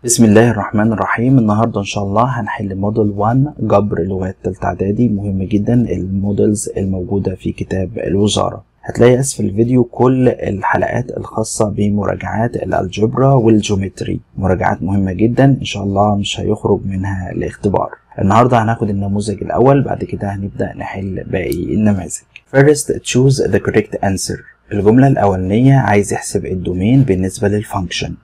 بسم الله الرحمن الرحيم. النهاردة ان شاء الله هنحل موديل 1 جبر لغات تالتة اعدادي. مهم جدا المودلز الموجودة في كتاب الوزارة. هتلاقي اسفل الفيديو كل الحلقات الخاصة بمراجعات الالجبرا والجيومتري، مراجعات مهمة جدا ان شاء الله مش هيخرج منها الاختبار. النهاردة هناخد النموذج الاول، بعد كده هنبدأ نحل باقي النماذج. First choose the correct answer. الجملة الاولانية عايز يحسب الدومين بالنسبة للفانكشن.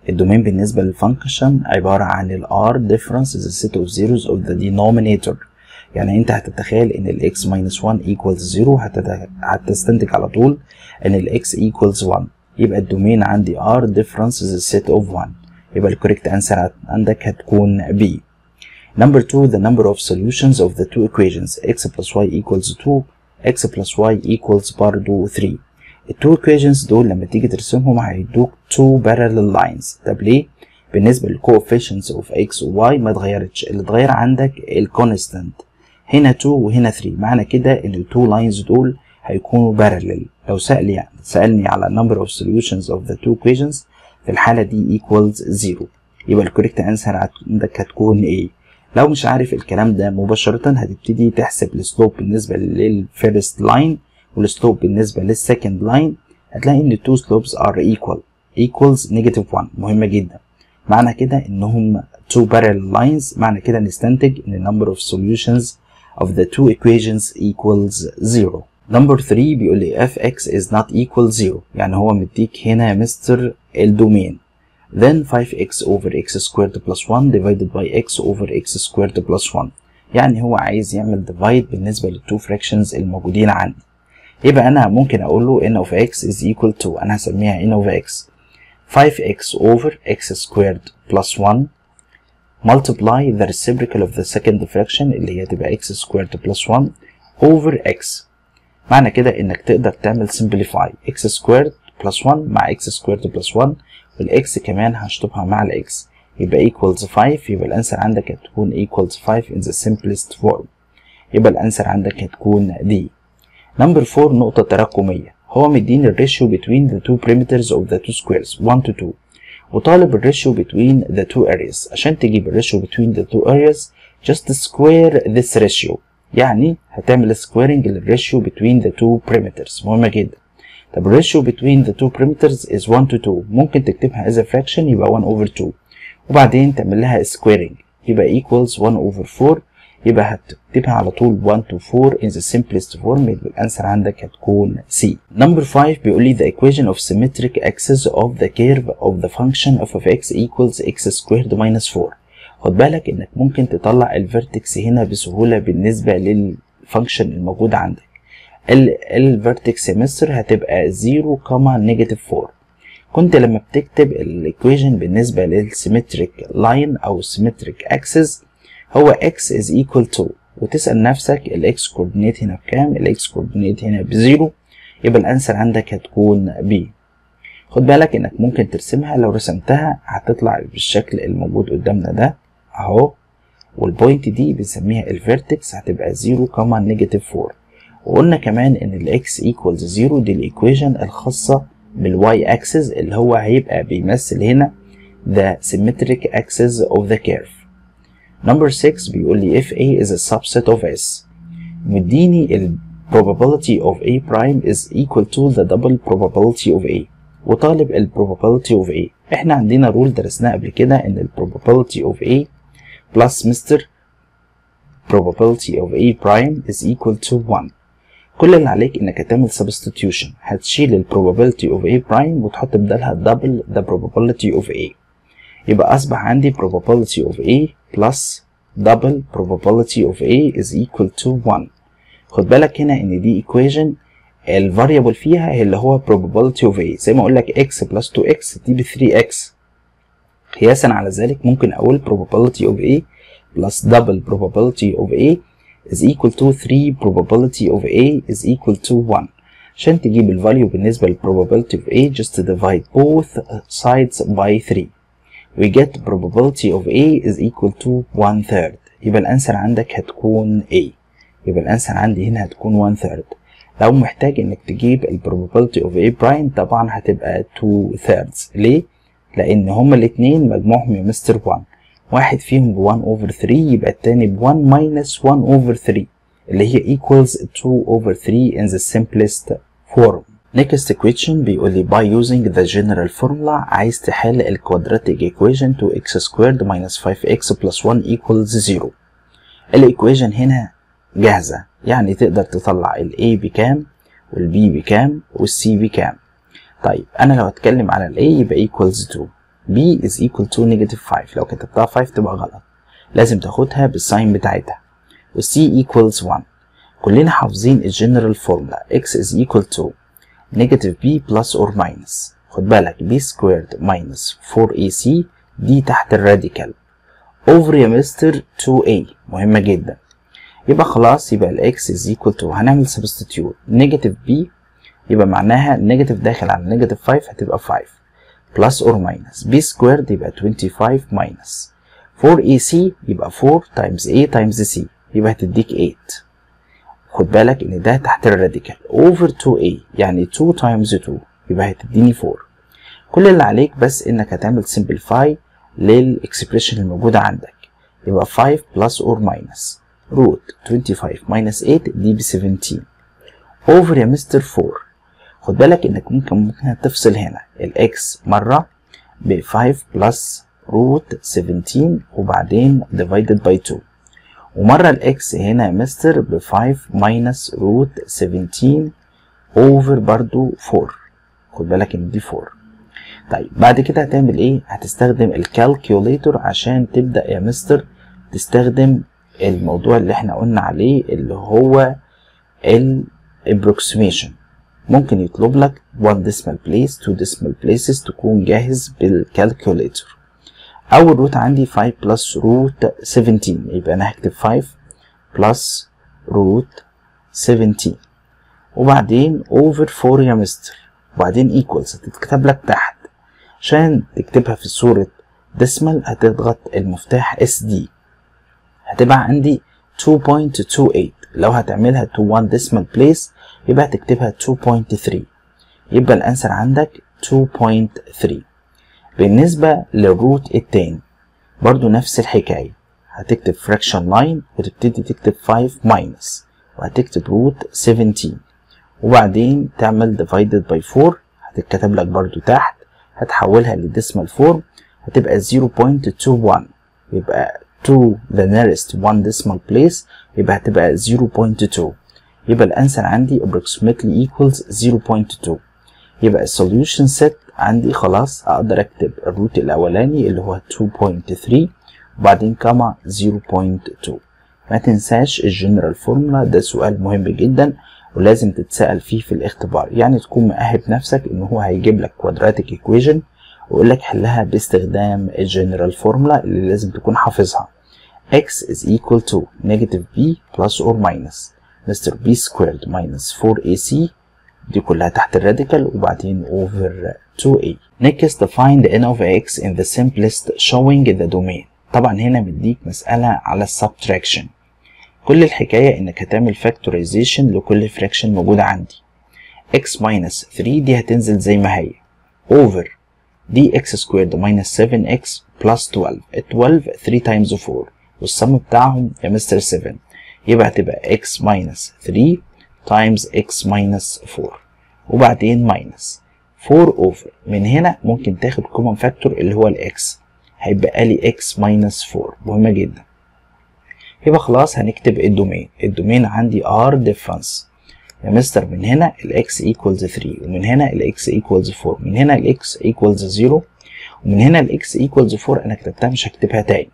الدومين بالنسبة للفانكشن عبارة عن ال R difference is a set of zeros of the denominator. يعني انت هتتخيل ان ال x minus 1 equals 0، هتستنتج على طول ان ال x equals 1. يبقى الدومين عندي R difference is a set of 1. يبقى ال correct answer عندك هتكون B. Number 2 the number of solutions of the two equations x plus y equals 2 x plus y equals برضو 3. التو equations دول لما تيجي ترسمهم هيدوك two parallel lines. طب ليه؟ بالنسبة للcoefficients of x و y ما اتغيرتش، اللي اتغير عندك الكونستانت، هنا 2 وهنا 3. معنى كده ان التو لاينز دول هيكونوا parallel. لو سألني على number of solutions of the two equations في الحالة دي equals 0. يبقى الكوريكت انسر عندك هتكون ايه؟ لو مش عارف الكلام ده مباشرة هتبتدي تحسب السلوب بالنسبة للفيرست لاين والسلوب بالنسبة للسكند لاين. هتلاقي ان two slopes are equals negative 1. مهمة جدا. معنى كده انهم two parallel lines، معنى كده نستنتج ان number of solutions of the two equations equals 0. Number 3 بيقول لي fx is not equal 0، يعني هو مديك هنا مستر الدومين. Then 5x over x squared plus 1 divided by x over x squared plus 1. يعني هو عايز يعمل divide بالنسبة للتو fractions الموجودين عندي. يبقى انا ممكن اقول له n of x is equal to، انا هسميها n of x 5x over x squared plus 1 multiply the reciprocal of the second fraction اللي هي تبقى x squared plus 1 over x. معنى كده انك تقدر تعمل simplify x squared plus 1 مع x squared plus 1 والx كمان هشطبها مع الx يبقى equals 5. يبقى الانسر عندك هتكون equals 5 in the simplest form. يبقى الانسر عندك هتكون دي. Number 4 نقطة تراكمية. هو مديني الريشيو between the two perimeters of the two squares 1 to 2 وطالب الريشيو between the two areas. عشان تجيب الريشيو between the two areas just square this ratio، يعني هتعمل squaring للريشيو between the two perimeters. مهمة جدا. طب الريشيو between the two perimeters is 1 to 2، ممكن تكتبها as a fraction يبقى 1 over 2 وبعدين تعمل لها squaring يبقى equals 1 over 4. يبقى هتكتبها على طول 1 to 4 in the simplest form. يبقى الانسر عندك هتكون C. Number 5 بيقول لي the equation of symmetric axis of the curve of the function of x equals x squared minus 4. خد بالك انك ممكن تطلع الفيرتكس هنا بسهولة بالنسبة للفانكشن الموجود عندك. الفيرتكس مصر هتبقى 0, negative 4. كنت لما بتكتب الايكويشن بالنسبة للسيمتريك لاين او symmetric axis هو x is equal to، وتسأل نفسك ال x coordinate هنا بكام؟ ال x coordinate هنا ب0. يبقى الانسر عندك هتكون B. خد بالك انك ممكن ترسمها، لو رسمتها هتطلع بالشكل الموجود قدامنا ده اهو، والبوينت دي بنسميها الفيرتكس هتبقى 0, negative 4. وقلنا كمان ان ال x equals 0 دي الايكويشن الخاصة بالواي اكسس اللي هو هيبقى بيمثل هنا the symmetric axis of the curve. Number 6 بيقول لي if A is a subset of S. مديني ال probability of A prime is equal to the double probability of A وطالب ال probability of A. احنا عندنا رول درسناه قبل كده ان ال probability of A plus Mr. probability of A prime is equal to 1. كل اللي عليك انك هتعمل substitution، هتشيل ال probability of A prime وتحط بدالها double the probability of A. يبقى أصبح عندي probability of A plus double probability of A is equal to 1. خد بالك هنا إن دي equation الفاريبل فيها اللي هو probability of A. زي ما أقول لك x plus 2x دي ب 3x. قياسا على ذلك ممكن أقول probability of A plus double probability of A is equal to 3 probability of A is equal to 1. عشان تجيب الفاليو بالنسبة لل probability of A just divide both sides by 3. we get probability of A is equal to 1/3. يبقى الانسر عندك هتكون A. يبقى الانسر عندي هنا هتكون 1/3. لو محتاج انك تجيب ال probability of A prime طبعا هتبقى 2/3. ليه؟ لان هما الاتنين مجموعهم يا مستر 1. واحد فيهم ب 1 over 3 يبقى التاني ب 1 minus 1 over 3 اللي هي equals 2 over 3 in the simplest form. Next question بيقول لي by using the general formula عايز تحل ال quadratic equation 2x squared minus 5x plus 1 equals 0. الايكويشن هنا جاهزة، يعني تقدر تطلع ال A بكام وال B بكام وال C بكام. طيب أنا لو هتكلم على ال A يبقى equals 2، B is equal to negative 5، لو كتبتها 5 تبقى غلط، لازم تاخدها بالساين بتاعتها. وال C equals 1. كلنا حافظين الجنرال فورمولا x is equal to negative b plus or minus. خد بالك b squared minus 4ac دي تحت الراديكال over يا مستر 2a، مهمة جدا. يبقى خلاص يبقى ال x is equal to هنعمل substitute negative b يبقى معناها negative داخل على negative 5 هتبقى 5 plus or minus b squared يبقى 25 minus 4ac يبقى 4 times a times c يبقى هتديك 8. خد بالك ان ده تحت الراديكال over 2a يعني 2 times 2 يبقى هتديني 4. كل اللي عليك بس انك هتعمل simplify للاكسبريشن الموجودة عندك، يبقى 5 plus or minus root 25 minus 8 دي ب 17 over يا مستر 4. خد بالك انك ممكن تفصل هنا الاكس مرة ب 5 plus root 17 وبعدين divided by 2، ومرة الاكس هنا يا مستر ب 5 minus root 17 over برضو 4. خد بالك ان دي 4. طيب بعد كده هتعمل ايه؟ هتستخدم الكالكوليتور عشان تبدأ يا مستر تستخدم الموضوع اللي احنا قلنا عليه اللي هو الابروكسيميشن. ممكن يطلب لك 1 decimal place 2 decimal places تكون جاهز بالكالكوليتور. اول روت عندي 5 plus root 17 يبقى انا هكتب 5 plus root 17 وبعدين over 4 يا مستر وبعدين equals هتتكتب لك تحت. عشان تكتبها في صورة decimal هتضغط المفتاح SD هتبقى عندي 2.28. لو هتعملها to 1 decimal place يبقى هتكتبها 2.3 يبقى الانسر عندك 2.3. بالنسبة للروت التاني برضو نفس الحكاية، هتكتب fraction line وتبتدي تكتب 5 minus وهتكتب روت 17 وبعدين تعمل divided by 4 هتتكتب لك برضو تحت، هتحولها لديسمال فورم هتبقى 0.21 يبقى to the nearest 1 decimal place يبقى هتبقى 0.2 يبقى الانسر عندي approximately equals 0.2. يبقى السوليوشن سيت عندي خلاص اقدر اكتب الروت الاولاني اللي هو 2.3 وبعدين كما 0.2. ما تنساش الجنرال فورمولا، ده سؤال مهم جدا ولازم تتسأل فيه في الاختبار، يعني تكون مؤهب نفسك ان هو هيجيب لك كوادراتيك ايكويشن ويقول لك حلها باستخدام الجنرال فورمولا اللي لازم تكون حافظها. x is equal to negative b plus or minus Mr. b squared minus 4ac دي كلها تحت الراديكال وبعدين over 2a. Next find n of x in the simplest showing the domain. طبعا هنا مديك مسألة على السبتراكشن. كل الحكاية انك هتعمل factorization لكل fraction موجودة عندي. x minus 3 دي هتنزل زي ما هي over دي x squared minus 7x plus 12. 12 3 times 4 والسم بتاعهم يا مستر 7 يبقى هتبقى x minus 3 times x minus 4 وبعدين minus 4 over من هنا ممكن تاخد common factor اللي هو الاكس هيبقى لي x minus 4 مهمة جدا. يبقى خلاص هنكتب الدومين. الدومين عندي r difference يا مستر من هنا ال x equals 3 ومن هنا ال x equals 4 من هنا ال x equals 0 ومن هنا ال x equals 4 انا كتبتها مش هكتبها تاني.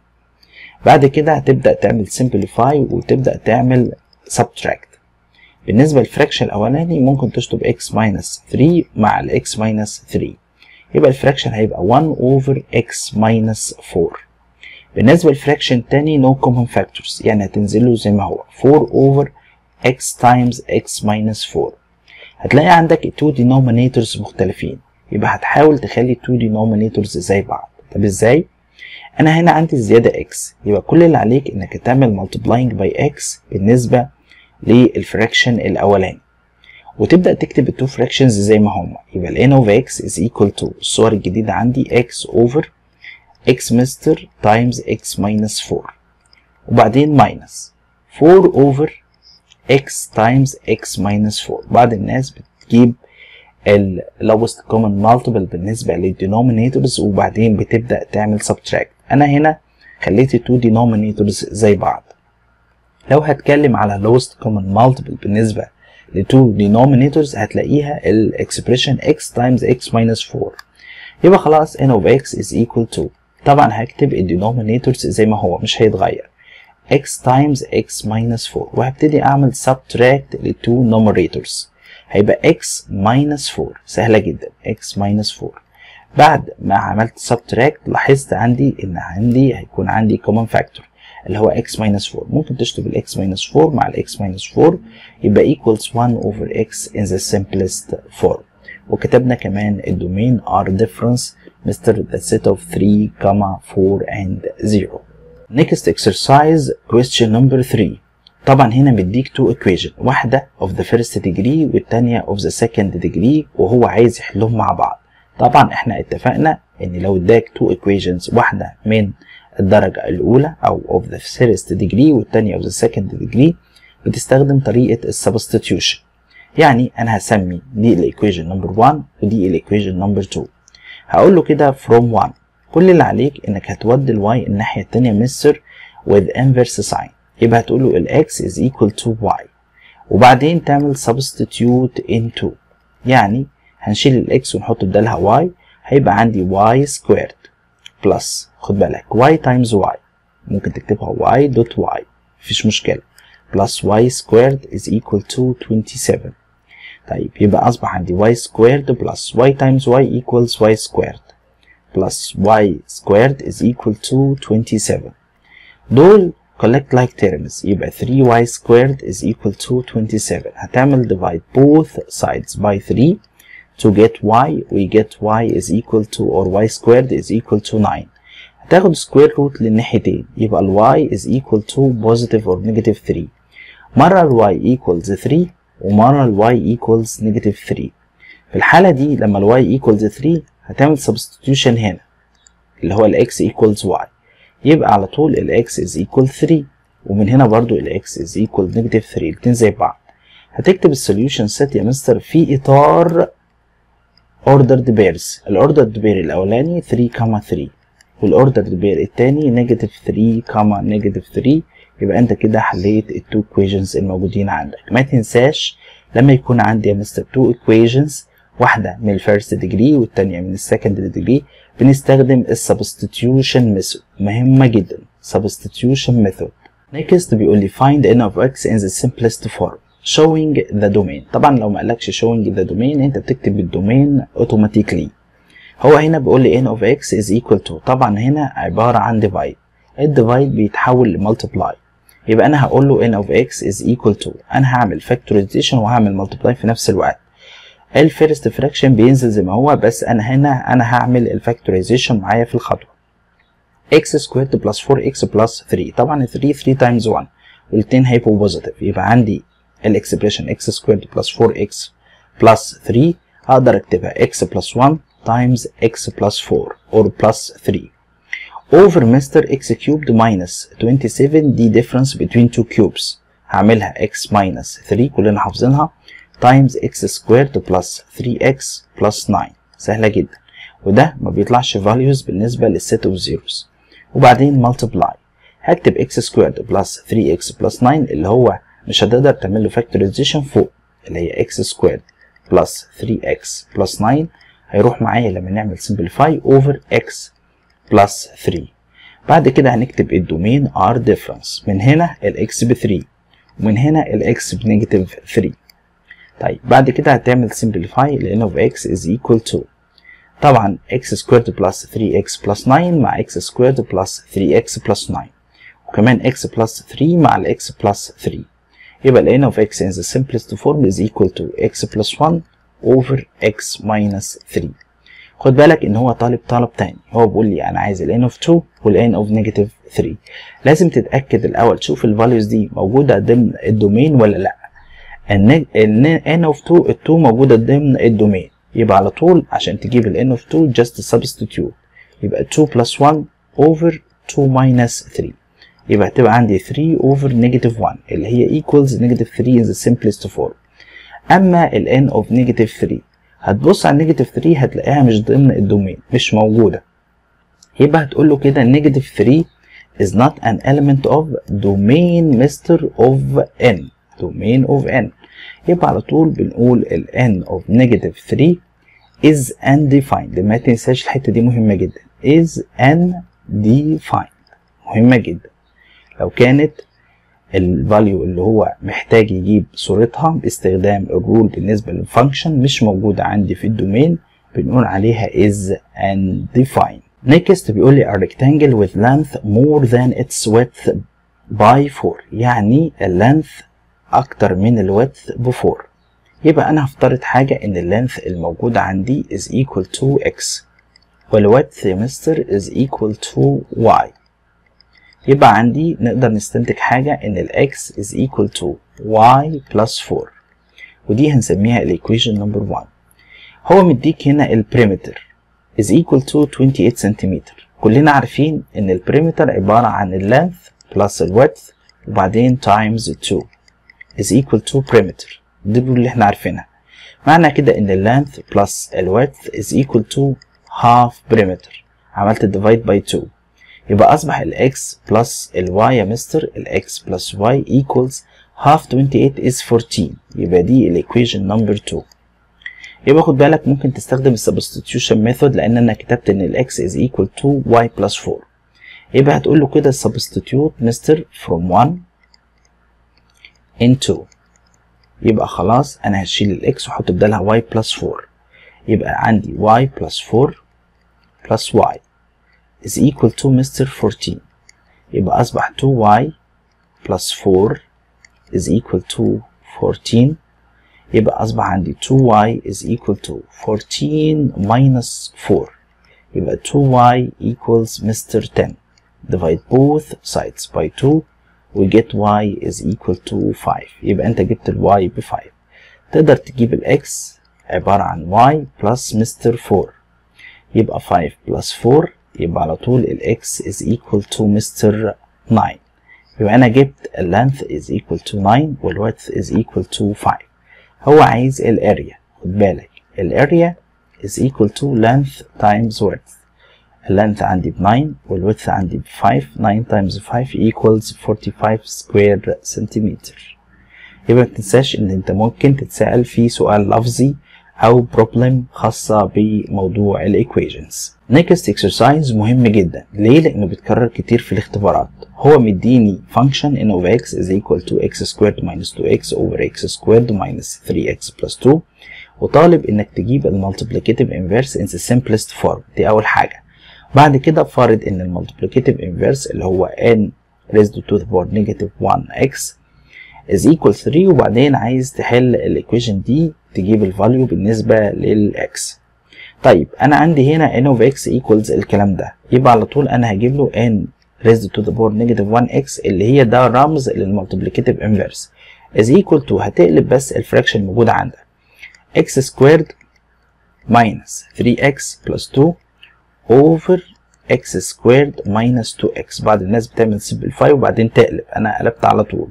بعد كده هتبدأ تعمل simplify وتبدأ تعمل subtract. بالنسبة للفراكشن الأولاني ممكن تشطب x minus 3 مع ال x minus 3 يبقى الفراكشن هيبقى 1 over x minus 4. بالنسبة للفراكشن التاني no common factors يعني هتنزله زي ما هو 4 over x times x minus 4. هتلاقي عندك ال 2 denominators مختلفين يبقى هتحاول تخلي 2 denominators زي بعض. طب ازاي؟ أنا هنا عندي الزيادة x يبقى كل اللي عليك إنك هتعمل multiplying by x بالنسبة للفراكشن الأولاني وتبدأ تكتب التو fractions زي ما هما. يبقى ال n of x is equal to الصور الجديدة عندي x over x مستر times x minus 4 وبعدين minus 4 over x times x minus 4. بعض الناس بتجيب ال lowest common multiple بالنسبة للدينومينيتورز وبعدين بتبدأ تعمل subtract. أنا هنا خليت التو denominators زي بعض. لو هتكلم على lowest common multiple بالنسبة لتو denominators هتلاقيها ال expression x times x minus 4. يبقى خلاص n of x is equal to طبعا هكتب ال denominators زي ما هو مش هيتغير x times x minus 4 وهبتدي أعمل subtract للتو numerators. هيبقى x minus 4 سهلة جدا x minus 4. بعد ما عملت subtract لاحظت عندي إن هيكون عندي common factor اللي هو x minus 4. ممكن تشطب ال x minus 4 مع ال x minus 4 يبقى equals 1 over x in the simplest form. وكتبنا كمان الدومين are difference Mr. the set of 3, 4 and 0. Next exercise question number 3. طبعا هنا مديك two equation واحدة of the first degree والتانية of the second degree وهو عايز يحلهم مع بعض. طبعا احنا اتفقنا ان لو اداك two equations واحدة من الدرجة الأولى أو of the first degree والتانية of the second degree بتستخدم طريقة السبستيتيوشن. يعني أنا هسمي دي الإيكويشن نمبر 1 ودي الإيكويشن نمبر 2. هقول له كده from 1 كل اللي عليك إنك هتودي الواي الناحية التانية مستر with inverse sign. يبقى هتقول له ال x is equal to y وبعدين تعمل substitute into يعني هنشيل ال x ونحط بدالها y هيبقى عندي y squared plus خد بالك y times y ممكن تكتبها y dot y مفيش مشكلة plus y squared is equal to 27. طيب يبقى أصبح عندي y squared plus y times y equals y squared plus y squared is equal to 27. دول collect like terms يبقى 3y squared is equal to 27. هتعمل divide both sides by 3 to get y we get y is equal to or y squared is equal to 9. هتاخد square root للناحيتين يبقى ال y is equal to positive or negative 3. مرة ال y equals 3 ومرة ال y equals negative 3. في الحالة دي لما ال y equals 3 هتعمل substitution هنا اللي هو ال x equals y يبقى على طول ال x is equal 3 ومن هنا برضو ال x is equal negative 3 الاتنين زي بعض. هتكتب السوليوشن سيت يا مستر في إطار ordered pairs. الordered pair الأولاني 3 3 والordered pair التاني negative 3 negative 3. يبقى أنت كده حليت التو equations الموجودين عندك. ما تنساش لما يكون عندي يا مستر two equations واحدة من الفيرست ديجري والتانية من السكند ديجري بنستخدم السبستيتيوشن ميثود مهمة جدا substitution method. next بيقول لي find n of x in the simplest form showing the domain. طبعا لو ما قالكش showing the domain انت بتكتب الدومين automatically. هو هنا بيقول لي n of x is equal to طبعا هنا عبارة عن divide. الديفايد بيتحول لمultiply يبقى انا هقول له n of x is equal to انا هعمل factorization وهعمل multiply في نفس الوقت. الفيرست فراكشن بينزل زي ما هو بس انا هعمل الفاكتورايزيشن معايا في الخطوه x سكويرد بلس 4x بلس 3. طبعا 3 تايمز 1 والاثنين هيبقوا بوزيتيف يبقى عندي الاكسبريشن x سكويرد بلس 4x بلس 3 اقدر اكتبها x بلس 1 تايمز x بلس 4 or بلس 3 over مستر x كيوبد ماينس 27 دي difference between two cubes هعملها x ماينس 3 كلنا حافظينها times x squared plus 3x plus 9 سهلة جدا وده ما بيطلعش values بالنسبة للset of zeros. وبعدين multiply هكتب x squared plus 3x plus 9 اللي هو مش هتقدر تعمل له factorization فوق اللي هي x squared plus 3x plus 9 هيروح معايا لما نعمل simplify over x plus 3. بعد كده هنكتب الدومين r difference من هنا ال x ب 3 ومن هنا ال x بنيجاتيف 3. طيب بعد كده هتعمل simplify ل n of x is equal to طبعا x squared plus 3x plus 9 مع x squared plus 3x plus 9 وكمان x plus 3 مع ال x plus 3 يبقى ال n of x in the simplest form is equal to x plus 1 over x minus 3. خد بالك ان هو طالب تاني هو بيقول لي انا عايز ال n of 2 وال n of negative 3. لازم تتأكد الاول تشوف الفاليوز دي موجودة ضمن الدومين ولا لا. ان n of 2 ال 2 موجودة ضمن الدومين، يبقى على طول عشان تجيب ال n of 2 just substitute، يبقى 2 plus 1 over 2 minus 3، يبقى هتبقى عندي 3 over negative 1 اللي هي equals negative 3 in the simplest form. اما ال n of negative 3 هتبص على negative 3 هتلاقيها مش ضمن الدومين، مش موجودة، يبقى هتقول له كده negative 3 is not an element of domain Mr. of n، domain of n، يبقى على طول بنقول ال n of negative 3 is undefined. ما تنساش الحتة دي مهمة جدا، is undefined مهمة جدا. لو كانت الفاليو اللي هو محتاج يجيب صورتها باستخدام الرول بالنسبة للفانكشن مش موجودة عندي في الدومين بنقول عليها is undefined. next بيقول لي a rectangle with length more than its width by 4، يعني اللينث اكتر من الويدث ب 4. يبقى انا هفترض حاجة ان اللينث الموجودة عندي is equal to x والويدث يا مستر is equal to y، يبقى عندي نقدر نستنتج حاجة ان ال x is equal to y plus 4، ودي هنسميها equation number 1. هو مديك هنا البريمتر is equal to 28 سنتيمتر. كلنا عارفين ان البريمتر عبارة عن اللينث plus الويدث وبعدين times 2 is equal to perimeter، دي اللي احنا عارفينها. معنى كده ان اللينث plus الويدث is equal to half perimeter، عملت divide by 2، يبقى اصبح ال x plus ال y يا مستر ال x plus y equals half 28 is 14، يبقى دي الايكويشن نمبر 2. يبقى خد بالك ممكن تستخدم السبستيتيوشن ميثود لان انا كتبت ان ال x is equal to y plus 4، يبقى هتقول له كده substitute مستر from 1 in 2، يبقى خلاص انا هشيل ال x واحط بدالها y plus 4، يبقى عندي y plus 4 plus y is equal to مستر 14، يبقى أصبح 2y plus 4 is equal to 14، يبقى أصبح عندي 2y is equal to 14 minus 4، يبقى 2y equals مستر 10. divide both sides by 2 we get y is equal to 5، يبقى أنت جبت ال y ب 5. تقدر تجيب ال x عبارة عن y plus مستر 4، يبقى 5 plus 4 يبقى على طول ال x is equal to مستر 9، يبقى أنا جبت ال length is equal to 9 وال width is equal to 5. هو عايز ال area، خد بالك ال area is equal to length times width، ال length عندي ب 9 وال width عندي ب 5، 9 times 5 equals 45 square centimeter. يبقى متنساش إن أنت ممكن تتسأل في سؤال لفظي أو problem خاصة بموضوع ال equations. next exercise مهم جدا، ليه؟ لأنه بيتكرر كتير في الاختبارات. هو مديني function n of x is equal to x squared minus 2x over x squared minus 3x plus 2، وطالب إنك تجيب ال multiplicative inverse in the simplest form، دي أول حاجة. بعد كده فارض إن ال multiplicative inverse اللي هو n raised to the power negative 1x is equal 3، وبعدين عايز تحل الايكويشن دي تجيب الفاليو بالنسبة للx. طيب انا عندي هنا n of x equals الكلام ده، يبقى على طول انا هجيب له n raised to the power negative 1x اللي هي ده رمز للمالتيبليكاتيف inverse is equal to، هتقلب بس الفراكشن الموجودة عندك x squared minus 3x plus 2 over x squared minus 2x. بعد الناس بتعمل simplify وبعدين تقلب، انا قلبت على طول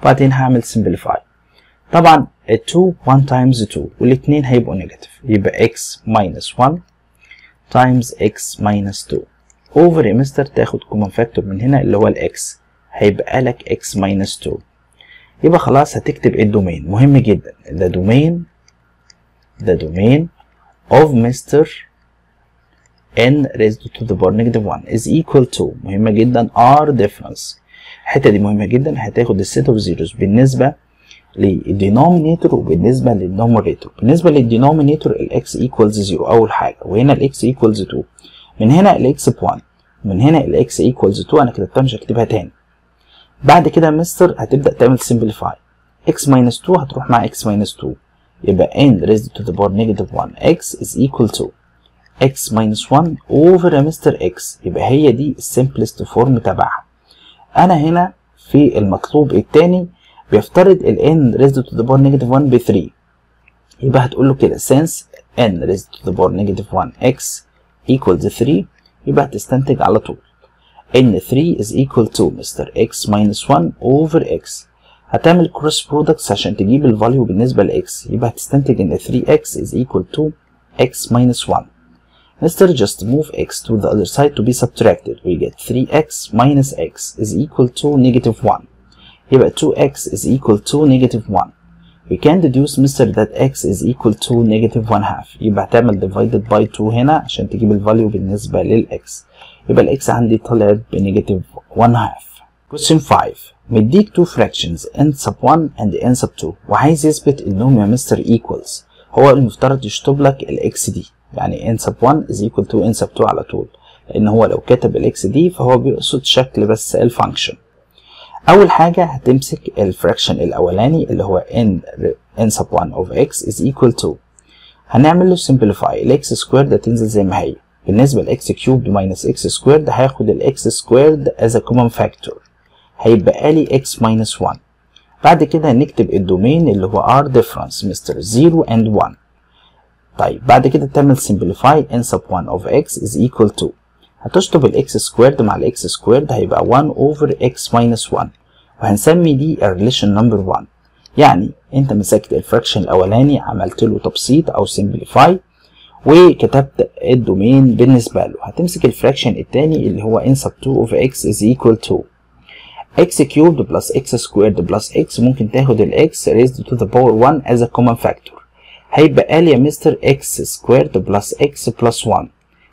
وبعدين هعمل simplify. طبعا ال 2 1 times 2 والاثنين هيبقوا نيجاتيف، يبقى x minus 1 times x minus 2 over يا مستر تاخد common factor من هنا اللي هو ال x، هيبقى لك x minus 2. يبقى خلاص هتكتب الدومين، مهم جدا the domain of مستر n raised to the power negative 1 is equal to، مهمة جدا r difference. الحتة دي مهمة جدا، هتاخد السيت اوف زيروز بالنسبة للدينومينيتور وبالنسبة للنوميريتور. بالنسبة للدينومينيتور الاكس ايكوالز 0 أول حاجة، وهنا الاكس ايكوالز 2، من هنا الاكس ب 1، من هنا الاكس ايكوالز 2، أنا كتبتها مش هكتبها تاني. بعد كده يا مستر هتبدأ تعمل سمبليفاي، اكس ماينس 2 هتروح مع اكس ماينس 2، يبقى n raised to the power negative 1 x is equal to x minus 1 over يا مستر x، يبقى هي دي السمبلست فورم تبعها. أنا هنا في المطلوب التاني بيفترض ال n raised to the power negative 1 ب 3. يبقى هتقول له كده since n raised to the power negative 1 x equals 3، يبقى هتستنتج على طول n 3 is equal to مستر x minus 1 over x. هتعمل cross products عشان تجيب الفاليو بالنسبة ل x، يبقى هتستنتج ان 3x is equal to x minus 1. Mister just move x to the other side to be subtracted. We get 3x minus x is equal to negative 1. يبقى 2x is equal to negative 1. We can deduce Mister that x is equal to negative 1 half. يبقى هتعمل divided by 2 هنا عشان تجيب الفاليو بالنسبة للx. يبقى الx عندي طلعت بنيجاتيف 1 half. Question 5. مديك 2 fractions n sub 1 and n sub 2 وعايز يثبت انهم يا مستر equals. هو المفترض يشطب لك الاكس دي، يعني n sub 1 is equal to n sub 2 على طول، لان هو لو كتب الاكس دي فهو بيقصد شكل بس الفانكشن. اول حاجه هتمسك الفراكشن الاولاني اللي هو n sub 1 of x is equal to، هنعمل له simplify. الاكس سكويرد هتنزل زي ما هي، بالنسبه لاكس كيوبد ماينس اكس سكويرد هاخد الاكس سكويرد as a common factor، هيبقى لي x minus 1. بعد كده هنكتب الدومين اللي هو r difference مستر 0 and 1. طيب بعد كده تعمل simplify n sub 1 of x is equal to، هتشطب الاكس سكويرد مع الاكس سكويرد هيبقى 1 over x minus 1، وهنسمي دي الريليشن نمبر 1. يعني انت مسكت الفراكشن الاولاني عملت له تبسيط او simplify وكتبت الدومين بالنسبه له. هتمسك الفراكشن الثاني اللي هو n sub 2 of x is equal to x cubed plus x squared plus x، ممكن تاخد ال x raised to the power 1 as a common factor، هيبقى لي يا مستر x squared plus x plus 1.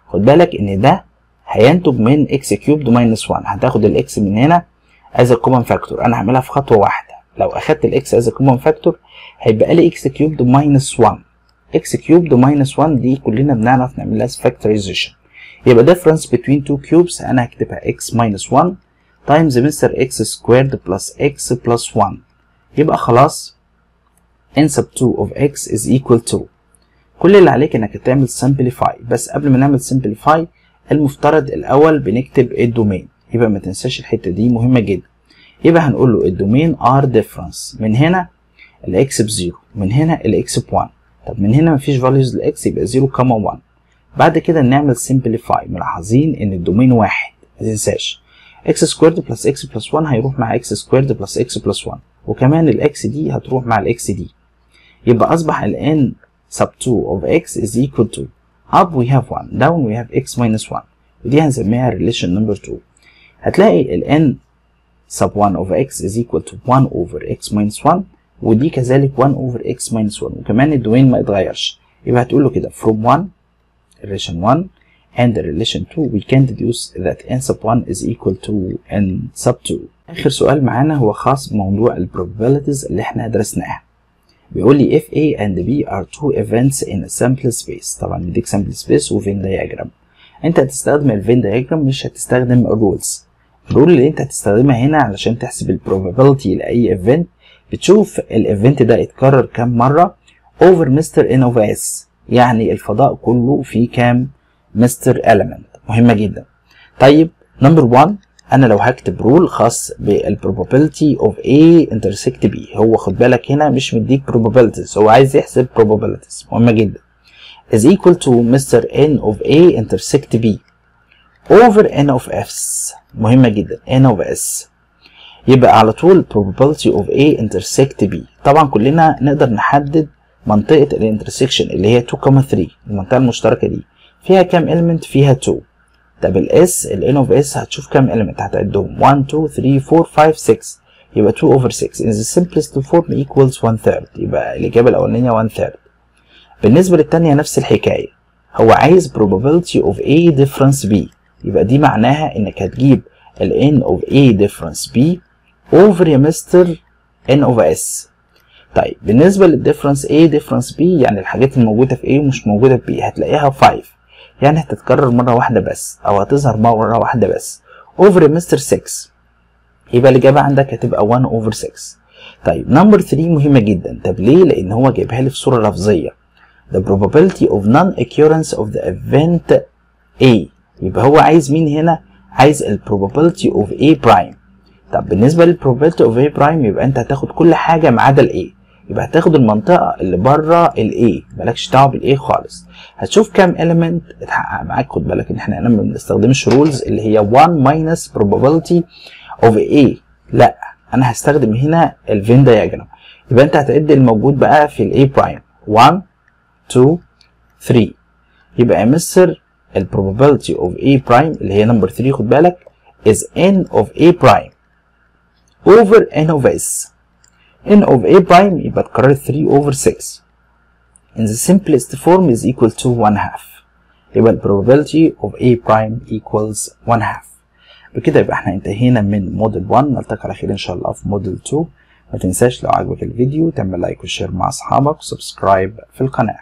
خد بالك ان ده هينتج من x cubed minus 1، هتاخد ال x من هنا as a common factor. انا هعملها في خطوه واحده، لو اخدت ال x as a common factor هيبقى لي x cubed minus 1. x cubed minus 1 دي كلنا بنعرف نعملها factorization، يبقى difference between two cubes انا هكتبها x minus 1 times مستر x squared plus x plus 1، يبقى خلاص n sub 2 of x is equal to. كل اللي عليك انك تعمل simplify، بس قبل ما نعمل simplify المفترض الاول بنكتب الدومين، يبقى ما تنساش الحته دي مهمه جدا. يبقى هنقول له الدومين r difference، من هنا الاكس ب0 من هنا الاكس ب1. طب من هنا مفيش values للاكس يبقى 0 1. بعد كده نعمل simplify، ملاحظين ان الدومين واحد ما تنساش x squared plus x plus 1 هيروح مع x squared plus x plus 1، وكمان الاكس دي هتروح مع الاكس دي، يبقى اصبح ال n sub 2 of x is equal to up we have 1 down we have x minus 1، ودي هنسميها relation number 2. هتلاقي ال n sub 1 of x is equal to 1 over x minus 1، ودي كذلك 1 over x minus 1، وكمان الدوين ما اتغيرش، يبقى هتقول له كده from 1 relation 1 and relation 2 we can deduce that n sub 1 is equal to n sub 2. آخر سؤال معانا هو خاص بموضوع ال probabilities اللي احنا درسناها. بيقول لي if A and B are two events in a sample space، طبعا مديك sample space و Venn diagram، انت هتستخدم ال Venn diagram مش هتستخدم الرولز. الرول اللي انت هتستخدمها هنا علشان تحسب ال probability لأي event، بتشوف الايفنت ده اتكرر كام مرة over مستر n of s، يعني الفضاء كله فيه كام مستر element، مهمة جدا. طيب نمبر 1 انا لو هكتب رول خاص بال probability of A intersect B، هو خد بالك هنا مش مديك probabilities، هو عايز يحسب probabilities، مهمة جدا، is equal to مستر n of A intersect B over n of s، مهمة جدا n of s، يبقى على طول probability of A intersect B. طبعا كلنا نقدر نحدد منطقة الانترسكشن اللي هي 2 3، المنطقة المشتركة دي فيها كام element؟ فيها 2. طب الاس ال n of s هتشوف كام element؟ هتعدهم 1 2 3 4 5 6، يبقى 2 over 6 in the simplest form equals 1/3، يبقى الإجابة الأولانية 1/3. بالنسبة للتانية نفس الحكاية، هو عايز probability of A difference B، يبقى دي معناها إنك هتجيب ال n of A difference B over يا مستر n of s. طيب بالنسبة للديفرنس A difference B، يعني الحاجات الموجودة في A ومش موجودة في B هتلاقيها 5، يعني هتتكرر مرة واحدة بس أو هتظهر مرة واحدة بس over يا مستر 6، يبقى الإجابة عندك هتبقى 1 over 6. طيب نمبر 3 مهمة جدا. طب ليه؟ لأن هو جايبها لي في صورة لفظية the probability of non-occurrence of the event A، يبقى هو عايز مين هنا؟ عايز ال probability of A prime. طب بالنسبه للبروبابيلتي اوف A برايم يبقى انت هتاخد كل حاجه ما عدا ال A، يبقى هتاخد المنطقه اللي بره ال A، مالكش دعوه بال A خالص. هتشوف كام element اتحقق معاك. خد بالك ان احنا هنا ما بنستخدمش رولز اللي هي 1 minus probability of A، لا انا هستخدم هنا الفين دايجرام. يبقى انت هتعد الموجود بقى في ال A برايم 1 2 3، يبقى يا مستر ال probability of A برايم اللي هي نمبر 3 خد بالك is n of A برايم over n of S. n of A برايم يبقى اتكررت 3 over 6 in the simplest form is equal to 1/2. يبقى ال probability of A برايم equals 1/2. بكده يبقى احنا انتهينا من موديل 1. نلتقي على خير ان شاء الله في موديل 2. ما تنساش لو عجبك الفيديو تعمل لايك وشير مع اصحابك وسبسكرايب في القناة.